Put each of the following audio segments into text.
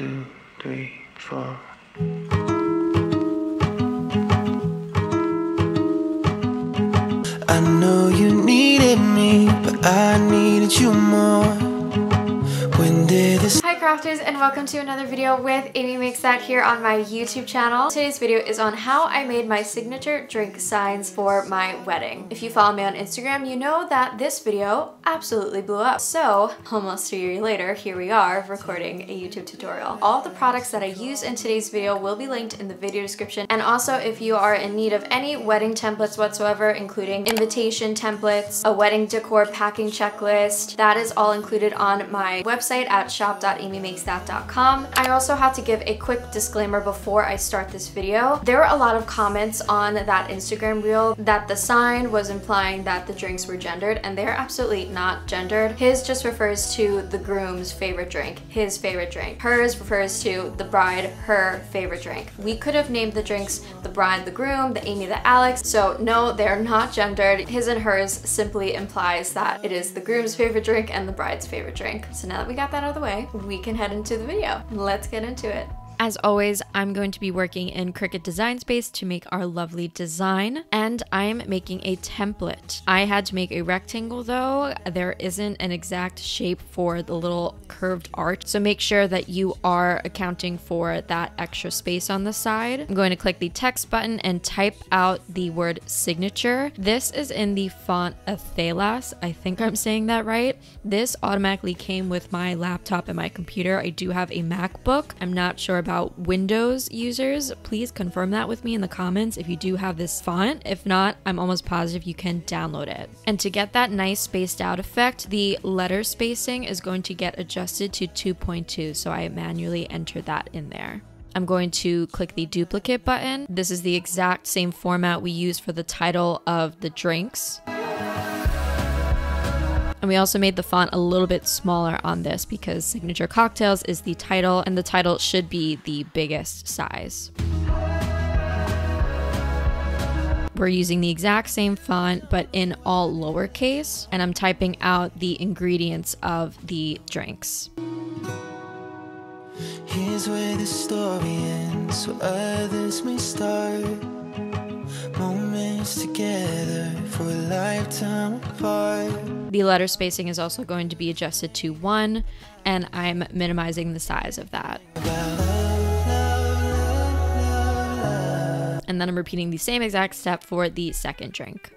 2, 3, 4. I know you needed me, but I needed you more. When did this... Hi crafters, and welcome to another video with Amy Makes That here on my YouTube channel. Today's video is on how I made my signature drink signs for my wedding. If you follow me on Instagram, you know that this video absolutely blew up. So almost a year later, here we are recording a YouTube tutorial. All of the products that I use in today's video will be linked in the video description. And also, if you are in need of any wedding templates whatsoever, including invitation templates, a wedding decor packing checklist, that is all included on my website at shop.amymakesthat.com. I also have to give a quick disclaimer before I start this video. There were a lot of comments on that Instagram reel that the sign was implying that the drinks were gendered, and they're absolutely not gendered. His just refers to the groom's favorite drink, his favorite drink. Hers refers to the bride, her favorite drink. We could have named the drinks the bride, the groom, the Amy, the Alex. So no, they're not gendered. His and hers simply implies that it is the groom's favorite drink and the bride's favorite drink. So now that we got that out of the way, we can head into the video. Let's get into it. As always, I'm going to be working in Cricut Design Space to make our lovely design, and I'm making a template. I had to make a rectangle though. There isn't an exact shape for the little curved arch, so make sure that you are accounting for that extra space on the side. I'm going to click the text button and type out the word signature. This is in the font Athelas. I think I'm saying that right. This automatically came with my laptop and my computer. I do have a MacBook. I'm not sure about Windows users. Please confirm that with me in the comments if you do have this font. If not, I'm almost positive you can download it. And to get that nice spaced out effect, the letter spacing is going to get adjusted to 2.2, so I manually entered that in there. I'm going to click the duplicate button. This is the exact same format we use for the title of the drinks. And we also made the font a little bit smaller on this because Signature Cocktails is the title, and the title should be the biggest size. We're using the exact same font, but in all lowercase, and I'm typing out the ingredients of the drinks. Here's where the story ends, so others may start. Moments together for a lifetime apart. The letter spacing is also going to be adjusted to 1, and I'm minimizing the size of that. And then I'm repeating the same exact step for the second drink.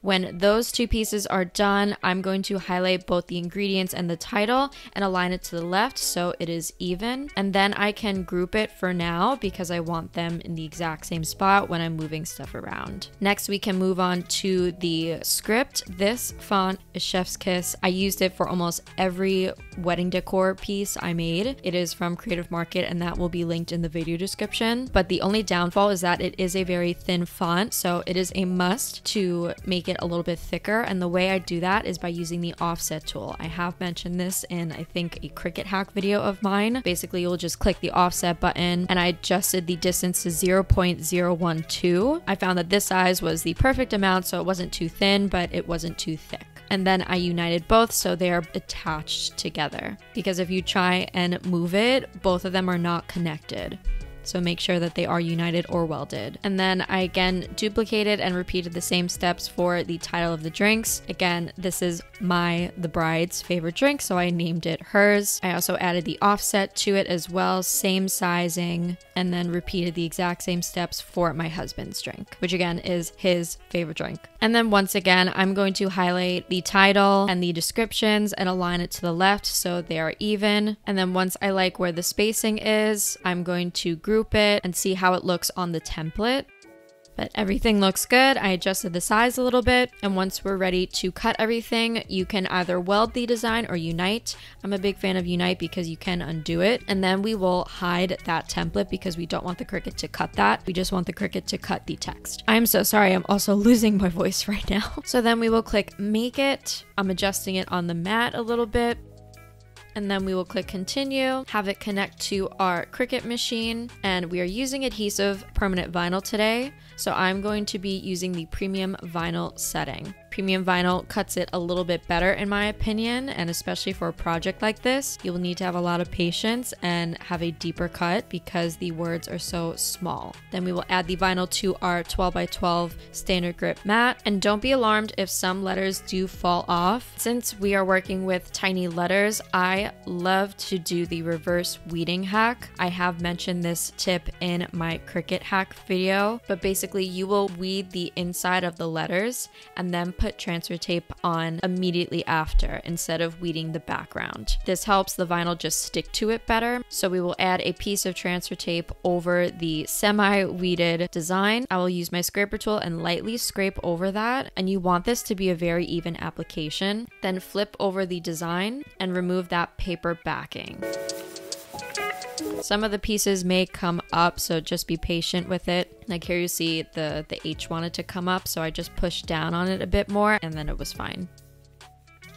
When those two pieces are done, I'm going to highlight both the ingredients and the title and align it to the left so it is even. And then I can group it for now because I want them in the exact same spot when I'm moving stuff around. Next, we can move on to the script. This font is Chef's Kiss. I used it for almost every wedding decor piece I made. It is from Creative Market, and that will be linked in the video description. But the only downfall is that it is a very thin font, so it is a must to make it a little bit thicker, and the way I do that is by using the offset tool. I have mentioned this in, I think, a Cricut hack video of mine. Basically, you'll just click the offset button, and I adjusted the distance to 0.012. I found that this size was the perfect amount, so it wasn't too thin, but it wasn't too thick. And then I united both so they are attached together, because if you try and move it, both of them are not connected. So make sure that they are united or welded. And then I again duplicated and repeated the same steps for the title of the drinks. Again, this is the bride's favorite drink, so I named it hers. I also added the offset to it as well, same sizing, and then repeated the exact same steps for my husband's drink, which again is his favorite drink. And then once again, I'm going to highlight the title and the descriptions and align it to the left so they are even. And then once I like where the spacing is, I'm going to group it and see how it looks on the template. But everything looks good. I adjusted the size a little bit, and once we're ready to cut everything, you can either weld the design or unite. I'm a big fan of unite because you can undo it, and then we will hide that template because we don't want the Cricut to cut that. We just want the Cricut to cut the text. I'm so sorry, I'm also losing my voice right now. So then we will click Make It. I'm adjusting it on the mat a little bit. And then we will click continue, have it connect to our Cricut machine, and we are using adhesive permanent vinyl today. So I'm going to be using the premium vinyl setting Premium vinyl cuts it a little bit better in my opinion, and especially for a project like this, you will need to have a lot of patience and have a deeper cut because the words are so small. Then we will add the vinyl to our 12 by 12 standard grip mat, and don't be alarmed if some letters do fall off. Since we are working with tiny letters, I love to do the reverse weeding hack. I have mentioned this tip in my Cricut hack video, but basically you will weed the inside of the letters and then put transfer tape on immediately after instead of weeding the background. This helps the vinyl just stick to it better. So we will add a piece of transfer tape over the semi-weeded design. I will use my scraper tool and lightly scrape over that, and you want this to be a very even application. Then flip over the design and remove that paper backing. Some of the pieces may come up, so just be patient with it. Like here you see the H wanted to come up, so I just pushed down on it a bit more and then it was fine.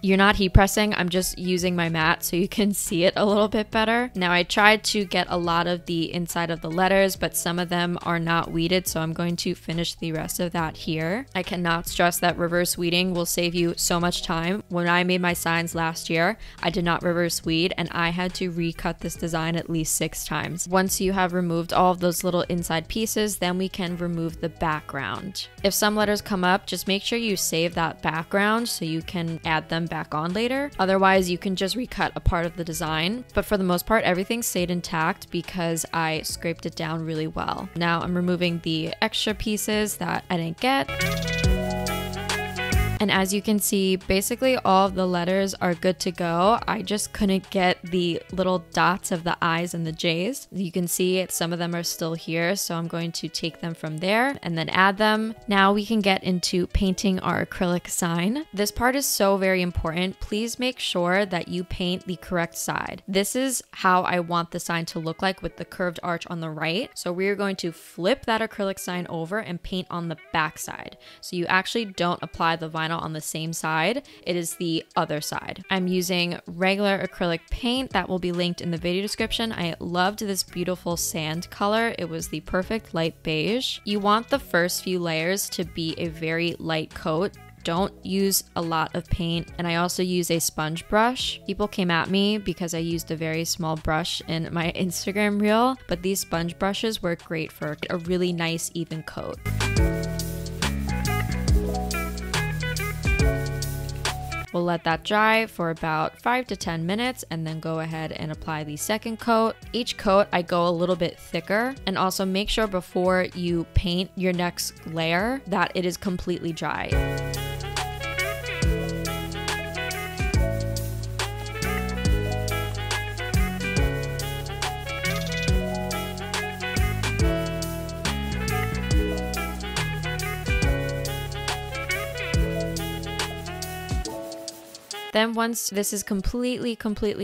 You're not heat pressing, I'm just using my mat so you can see it a little bit better. Now I tried to get a lot of the inside of the letters, but some of them are not weeded, so I'm going to finish the rest of that here. I cannot stress that reverse weeding will save you so much time. When I made my signs last year, I did not reverse weed and I had to recut this design at least 6 times. Once you have removed all of those little inside pieces, then we can remove the background. If some letters come up, just make sure you save that background so you can add them back on later. Otherwise, you can just recut a part of the design. But for the most part, everything stayed intact because I scraped it down really well. Now I'm removing the extra pieces that I didn't get. And as you can see, basically all of the letters are good to go. I just couldn't get the little dots of the I's and the J's. You can see some of them are still here, so I'm going to take them from there and then add them. Now we can get into painting our acrylic sign. This part is so very important. Please make sure that you paint the correct side. This is how I want the sign to look like with the curved arch on the right. So we're going to flip that acrylic sign over and paint on the back side. So you actually don't apply the vinyl on the same side, it is the other side. I'm using regular acrylic paint that will be linked in the video description. I loved this beautiful sand color. It was the perfect light beige. You want the first few layers to be a very light coat. Don't use a lot of paint, and I also use a sponge brush. People came at me because I used a very small brush in my Instagram reel, but these sponge brushes work great for a really nice even coat. We'll let that dry for about 5 to 10 minutes and then go ahead and apply the second coat. Each coat I go a little bit thicker, and also make sure before you paint your next layer that it is completely dry. Then once this is completely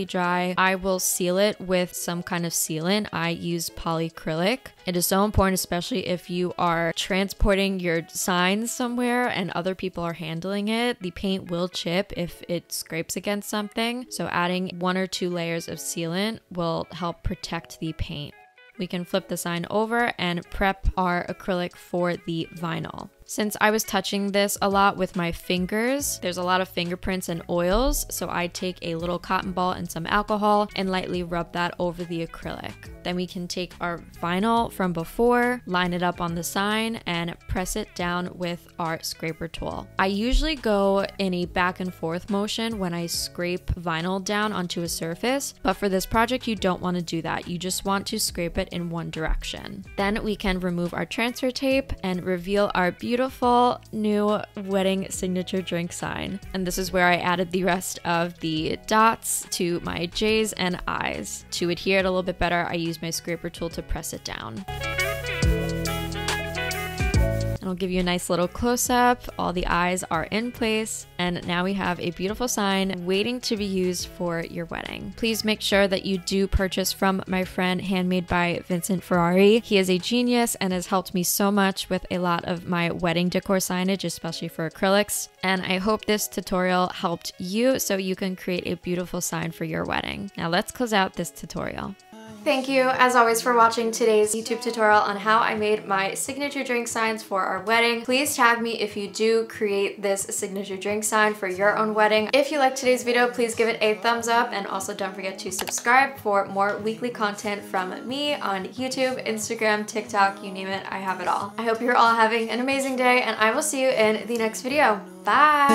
dry, I will seal it with some kind of sealant. I use polyacrylic. It is so important, especially if you are transporting your signs somewhere and other people are handling it. The paint will chip if it scrapes against something. So adding 1 or 2 layers of sealant will help protect the paint. We can flip the sign over and prep our acrylic for the vinyl. Since I was touching this a lot with my fingers, there's a lot of fingerprints and oils, so I take a little cotton ball and some alcohol and lightly rub that over the acrylic. Then we can take our vinyl from before, line it up on the sign, and press it down with our scraper tool. I usually go in a back and forth motion when I scrape vinyl down onto a surface, but for this project you don't want to do that. You just want to scrape it in one direction. Then we can remove our transfer tape and reveal our beautiful new wedding signature drink sign. And this is where I added the rest of the dots to my J's and I's. To adhere it a little bit better, I use my scraper tool to press it down. And I'll give you a nice little close-up. All the eyes are in place, and now we have a beautiful sign waiting to be used for your wedding. Please make sure that you do purchase from my friend Handmade by Vincent Ferrari. He is a genius and has helped me so much with a lot of my wedding decor signage, especially for acrylics. And I hope this tutorial helped you so you can create a beautiful sign for your wedding. Now let's close out this tutorial. Thank you, as always, for watching today's YouTube tutorial on how I made my signature drink signs for our wedding. Please tag me if you do create this signature drink sign for your own wedding. If you liked today's video, please give it a thumbs up, and also don't forget to subscribe for more weekly content from me on YouTube, Instagram, TikTok, you name it, I have it all. I hope you're all having an amazing day, and I will see you in the next video. Bye!